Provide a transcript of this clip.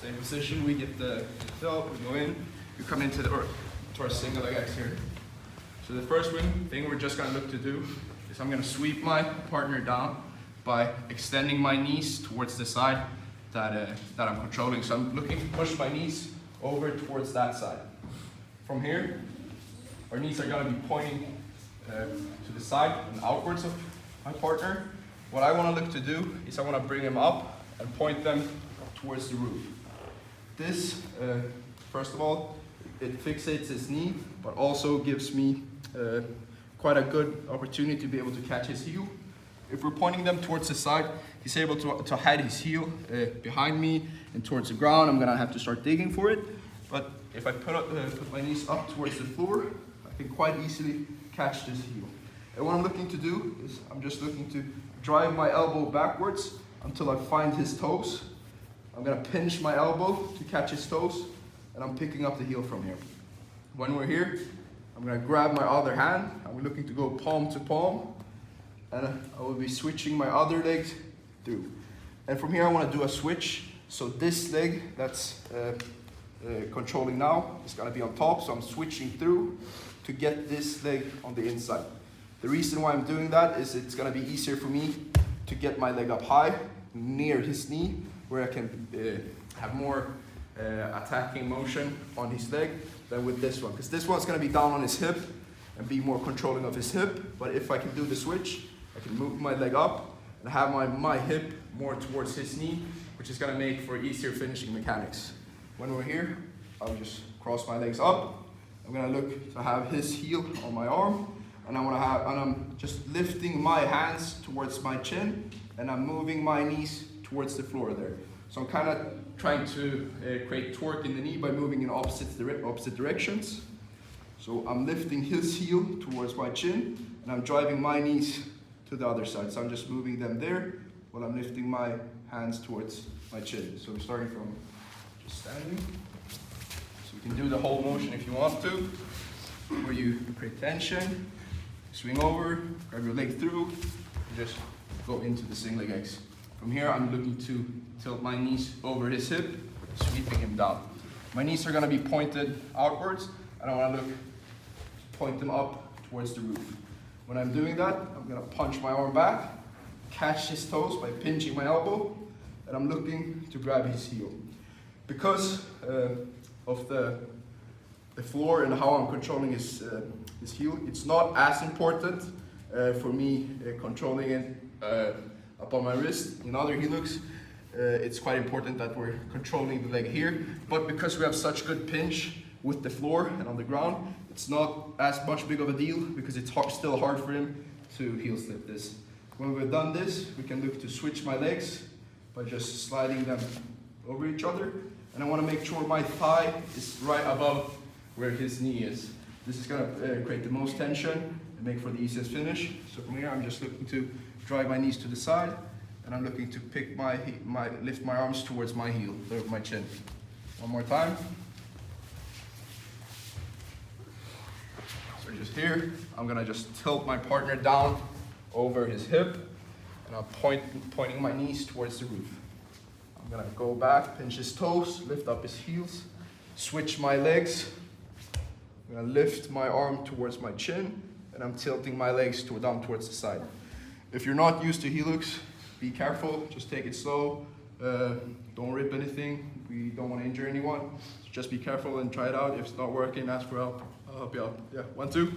Same position, we get the tilt, we go in, we come into to our single leg X here. So the first thing we're just gonna look to do is I'm gonna sweep my partner down by extending my knees towards the side that I'm controlling. So I'm looking to push my knees over towards that side. From here, our knees are gonna be pointing to the side and outwards of my partner. What I wanna look to do is I wanna bring them up and point them towards the roof. This, first of all, it fixates his knee, but also gives me quite a good opportunity to be able to catch his heel. If we're pointing them towards the side, he's able to hide his heel behind me and towards the ground. I'm gonna have to start digging for it. But if I put my knees up towards the floor, I can quite easily catch this heel. And what I'm looking to do is I'm just looking to drive my elbow backwards until I find his toes. I'm gonna pinch my elbow to catch his toes, and I'm picking up the heel from here. When we're here, I'm gonna grab my other hand, and we're looking to go palm to palm, and I will be switching my other leg through. And from here I wanna do a switch, so this leg that's controlling now is gonna be on top, so I'm switching through to get this leg on the inside. The reason why I'm doing that is it's gonna be easier for me to get my leg up high, near his knee, where I can have more attacking motion on his leg than with this one. Because this one's gonna be down on his hip and be more controlling of his hip. But if I can do the switch, I can move my leg up and have my hip more towards his knee, which is gonna make for easier finishing mechanics. When we're here, I'll just cross my legs up. I'm gonna look to have his heel on my arm, and I'm just lifting my hands towards my chin, and I'm moving my knees towards the floor there. So I'm kind of trying to create torque in the knee by moving in opposite directions. So I'm lifting his heel towards my chin, and I'm driving my knees to the other side. So I'm just moving them there while I'm lifting my hands towards my chin. So we're starting from just standing. So you can do the whole motion if you want to, where you create tension, swing over, grab your leg through, and just go into the single leg X. From here, I'm looking to tilt my knees over his hip, sweeping him down. My knees are gonna be pointed outwards, and I wanna look to point them up towards the roof. When I'm doing that, I'm gonna punch my arm back, catch his toes by pinching my elbow, and I'm looking to grab his heel. Because of the floor and how I'm controlling his heel, it's not as important for me controlling it up on my wrist. In other heelhooks, it's quite important that we're controlling the leg here, but because we have such good pinch with the floor and on the ground, it's not as much big of a deal because it's still hard for him to heel slip this. When we've done this, we can look to switch my legs by just sliding them over each other, and I want to make sure my thigh is right above where his knee is. This is going to create the most tension and make for the easiest finish. So from here, I'm just looking to drive my knees to the side, and I'm looking to pick lift my arms towards my heel, my chin. One more time. So just here, I'm gonna just tilt my partner down over his hip, and I'm pointing my knees towards the roof. I'm gonna go back, pinch his toes, lift up his heels, switch my legs. I'm gonna lift my arm towards my chin, and I'm tilting my legs down towards the side. If you're not used to heel hooks, be careful, just take it slow. Don't rip anything. We don't want to injure anyone. So just be careful and try it out. If it's not working, ask for help. I'll help you out. Yeah, 1, 2.